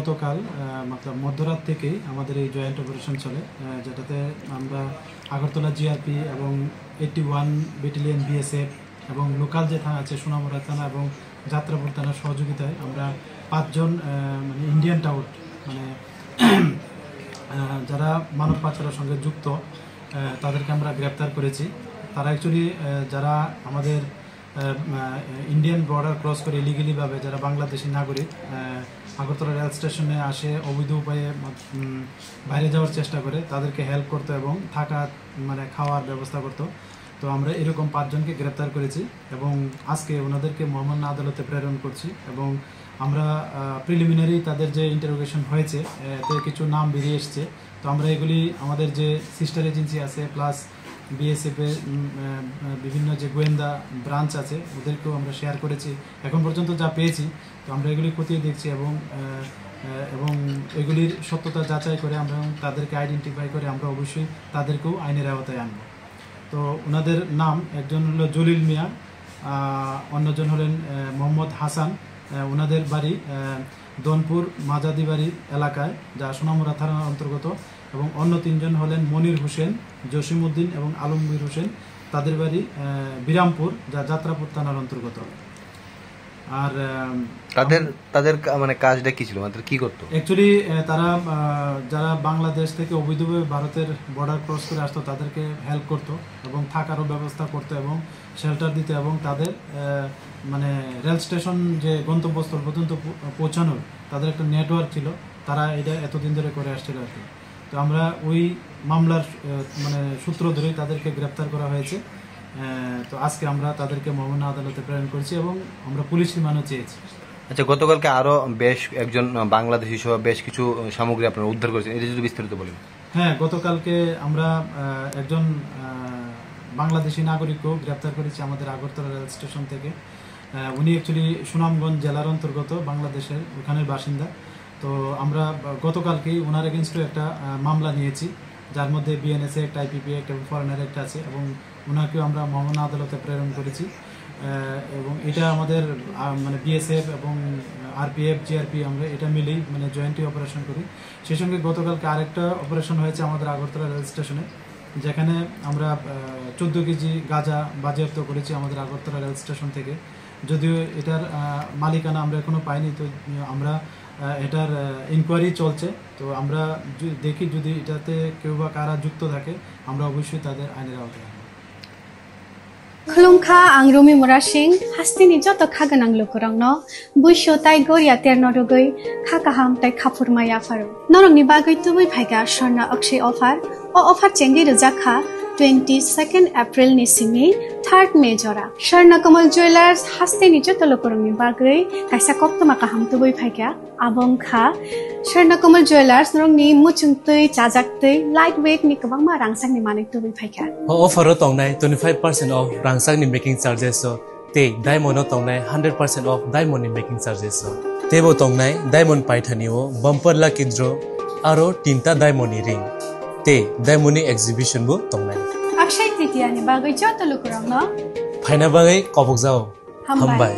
গতকাল मतलब মধ্যরাত থেকেই আমাদের এই জয়েন্ট অপারেশন চলে, যেটাতে আমরা আগরতলা জিআরপি এবং 81 ব্যাটালিয়ন বিএসএফ এবং লোকাল যে থানা আছে সোনামুড়া থানা এবং যাত্রাপুর থানার সহযোগিতায় আমরা 5 জন মানে ইন্ডিয়ান টাউট মানে যারা মানব পাচারের সঙ্গে যুক্ত তাদেরকে আমরা গ্রেপ্তার করেছি। তারা অ্যাকচুয়ালি যারা আমাদের ইন্ডিয়ান বর্ডার ক্রস করে ইলিগেলিভাবে যারা বাংলাদেশি নাগরিক আগরতলা রেল স্টেশনে আসে অবৈধ উপায়ে বাইরে যাওয়ার চেষ্টা করে, তাদেরকে হেল্প করতো এবং থাকা মানে খাওয়ার ব্যবস্থা করতো। তো আমরা এরকম 5 জনকে গ্রেপ্তার করেছি এবং আজকে ওনাদেরকে মহামান্য আদালতে প্রেরণ করছি এবং আমরা প্রিলিমিনারি তাদের যে ইন্টারোগেশন হয়েছে এতে কিছু নাম বেরিয়ে এসছে। তো আমরা এগুলি আমাদের যে সিস্টার এজেন্সি আছে প্লাস বিএসএফের বিভিন্ন যে গোয়েন্দা ব্রাঞ্চ আছে ওদেরকেও আমরা শেয়ার করেছি। এখন পর্যন্ত যা পেয়েছি তো আমরা এগুলি খতিয়ে দেখছি এবং এগুলির সত্যতা যাচাই করে আমরা তাদেরকে আইডেন্টিফাই করে আমরা অবশ্যই তাদেরকেও আইনের আওতায় আনব। তো ওনাদের নাম একজন হলো জলিল মিয়া, অন্যজন হলেন মোহাম্মদ হাসান, ওনাদের বাড়ি দনপুর মাজাদি বাড়ি এলাকায় যা সোনামুড়া থানার অন্তর্গত, এবং অন্য 3 জন হলেন মনির হোসেন, জসিমউদ্দিন এবং আলমগীর হোসেন, তাদের বাড়ি বিরামপুর যা যাত্রাপুর থানার অন্তর্গত। আর তাদের মানে কাজটা কি ছিল, মানে কি করতো? অ্যাকচুয়ালি তারা যারা বাংলাদেশ থেকে অবৈধভাবে ভারতের বর্ডার ক্রস করে আসতো তাদেরকে হেল্প করতো এবং থাকারও ব্যবস্থা করতো এবং শেল্টার দিত এবং তাদের মানে রেল স্টেশন যে গন্তব্যস্থল পর্যন্ত পৌঁছানোর তাদের একটা নেটওয়ার্ক ছিল, তারা এটা এতদিন ধরে করে আসছিল আর কি। তো আমরা ওই মামলার মানে সূত্র ধরেই তাদেরকে গ্রেপ্তার করা হয়েছে। তো আজকে আমরা তাদেরকে মহামান্য আদালতে প্রেরণ করেছি এবং আমরা পুলিশ রিমান্ডও চেয়েছি। আচ্ছা, গতকালকে আরো বেশ একজন বাংলাদেশি সহ বেশ কিছু সামগ্রী আপনারা উদ্ধার করেছেন, এটা যদি বিস্তারিত বলেন। হ্যাঁ, গতকালকে আমরা একজন বাংলাদেশি নাগরিককেও গ্রেপ্তার করেছি আমাদের আগরতলা রেল স্টেশন থেকে। উনি অ্যাকচুয়ালি সুনামগঞ্জ জেলার অন্তর্গত, বাংলাদেশের ওখানের বাসিন্দা। তো আমরা গতকালকেই ওনার এগেনস্টও একটা মামলা নিয়েছি, যার মধ্যে বিএনএস অ্যাক্ট, আইপিপি অ্যাক্ট এবং ফরেনার অ্যাক্ট আছে, এবং ওনাকেও আমরা মহামান্য আদালতে প্রেরণ করেছি। এবং এটা আমাদের মানে বিএসএফ এবং আরপিএফ জিআরপি আমরা এটা মিলেই মানে জয়েন্টলি অপারেশন করি। সেই সঙ্গে গতকালকে আরেকটা অপারেশন হয়েছে আমাদের আগরতলা রেল স্টেশনে, যেখানে আমরা 14 কেজি গাঁজা বাজেয়াপ্ত করেছি আমাদের আগরতলা রেল স্টেশন থেকে। যদিও এটার মালিকানা আমরা এখনো পাইনি, তো আমরা এটার ইনকোয়ারি চলছে। তো আমরা দেখি যদি এটাতে কেউ বা কারা যুক্ত থাকে আমরা অবশ্যই তাদের আইনের আওতায় আনব। खुलुमखा आं रमि मुरासिं हास्तिनि जत खागोनां लोगोरांनो बुइसो ताइ गरिया तेरनो रुगै खाकाहाम ताइ खाफुरमाया फारो नरंनि बागै तुबै फाइगा स्वर्णा अक्षय अफार ओ अफार चेंगि रजाखा 22 एप्रिल नि सिंनि 3 मे जरा स्वर्णा कमल ज्वेलार्स हास्तिनि जत लोगोरांनि बागै काइसा कप्तमा काहाम तुबै फाइगा आबंखा स्वर्णा कमल ज्वेलार्स नरंनि मुचुंतै चाजाक्तै लाइट वेट नि गोबांमा रांसांनि माने तुबै फाइगा अफार तंनाय 25% ऑफ रांसांनि मेकिंग चार्जेस ते डायमंड तंनाय 100% ऑफ डायमंड नि मेकिंग चार्जेस तेबो तंनाय डायमंड पाइथानिओ बम्पर लाकी ड्र आरो 3टा डायमंड नि रिंग ते डायमंड नि एग्जिबिशन बो तंनाय अक्षय तृतीया नि बागै जत लोकरांनो फाइना बागै कबक जाओ हमबाय।